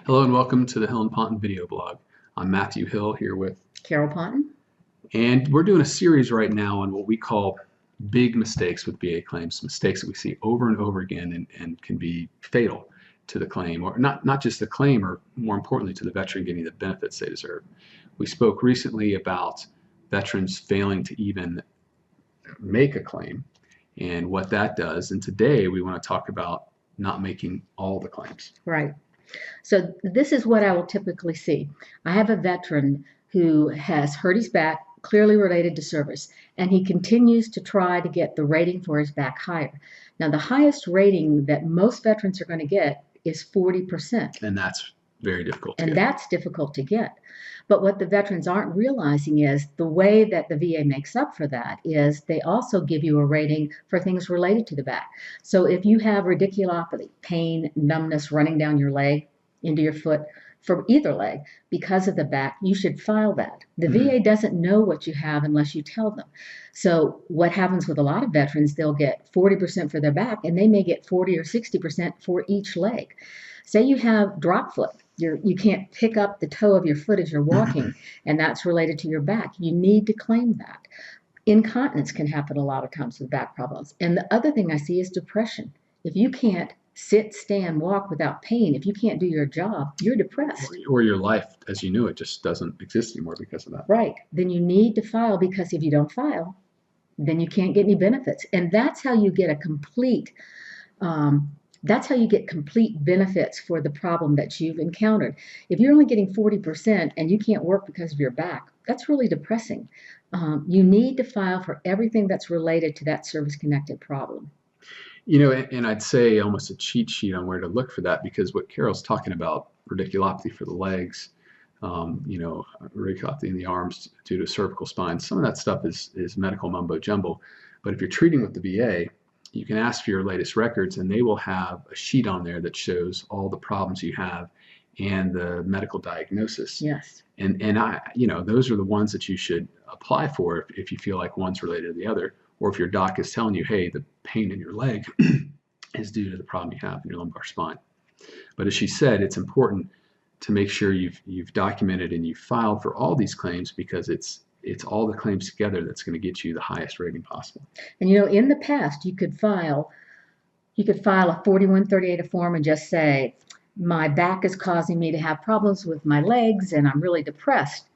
Hello and welcome to the Hill and Ponton video blog. I'm Matthew Hill here with Carol Ponton. and we're doing a series right now on what we call big mistakes with VA claims, mistakes that we see over and over again and can be fatal to the claim, or not just the claim, or more importantly to the veteran getting the benefits they deserve. We spoke recently about veterans failing to even make a claim and what that does, and today we want to talk about not making all the claims. Right. So this is what I will typically see. I have a veteran who has hurt his back, clearly related to service, and he continues to try to get the rating for his back higher. Now, the highest rating that most veterans are going to get is 40%. And that's very difficult to And get. that's difficult to get. But what the veterans aren't realizing is the way that the VA makes up for that is they also give you a rating for things related to the back. So if you have radiculopathy, pain, numbness running down your leg, into your foot, from either leg because of the back, you should file that. The VA doesn't know what you have unless you tell them. So what happens with a lot of veterans, they'll get 40% for their back and they may get 40 or 60% for each leg. Say you have drop foot. You can't pick up the toe of your foot as you're walking, and that's related to your back. You need to claim that. Incontinence can happen a lot of times with back problems. And the other thing I see is depression. If you can't sit, stand, walk without pain, if you can't do your job, you're depressed. Or your life as you knew it just doesn't exist anymore because of that. Right. Then you need to file, because if you don't file, then you can't get any benefits. And that's how you get a complete complete benefits for the problem that you've encountered. If you're only getting 40% and you can't work because of your back, that's really depressing. You need to file for everything that's related to that service-connected problem. You know, and I'd say almost a cheat sheet on where to look for that, because what Carol's talking about, radiculopathy for the legs, radiculopathy in the arms due to cervical spine, some of that stuff is medical mumbo jumbo. But if you're treating with the VA, you can ask for your latest records and they will have a sheet on there that shows all the problems you have and the medical diagnosis. Yes. And those are the ones that you should apply for if you feel like one's related to the other, or if your doc is telling you, hey, the pain in your leg is due to the problem you have in your lumbar spine. But as she said, it's important to make sure you've documented and you've filed for all these claims, because it's all the claims together that's going to get you the highest rating possible. And in the past, you could file a 4138 form and just say, my back is causing me to have problems with my legs and I'm really depressed.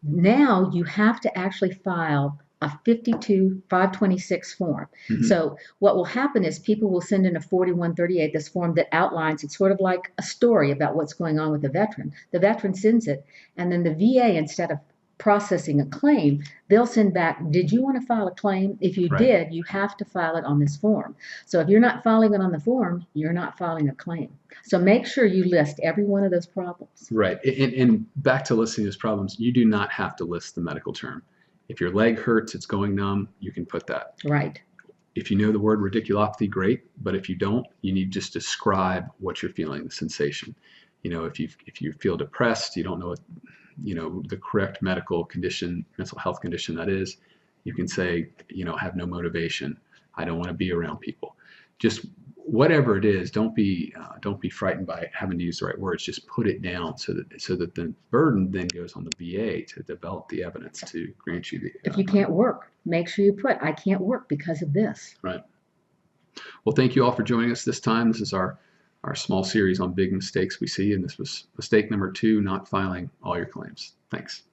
Now you have to actually file a 526 form. So what will happen is people will send in a 4138, this form that outlines, it's sort of like a story about what's going on with the veteran. The veteran sends it, and then the VA, instead of processing a claim, they'll send back, did you want to file a claim? If you did, you have to file it on this form. So if you're not filing it on the form, you're not filing a claim. So make sure you list every one of those problems. Right. And back to listing those problems, you do not have to list the medical term. If your leg hurts, it's going numb, you can put that. Right. If you know the word radiculopathy, great. But if you don't, you need to just describe what you're feeling, the sensation. If you feel depressed, you don't know what the correct mental health condition that is, you can say, have no motivation. I don't want to be around people. Just whatever it is, don't be frightened by having to use the right words. Just put it down so that the burden then goes on the VA to develop the evidence to grant you the. If you can't work, make sure you put, I can't work because of this. Right. Well, thank you all for joining us this time. This is our small series on big mistakes we see, and this was mistake number 2, not filing all your claims. Thanks.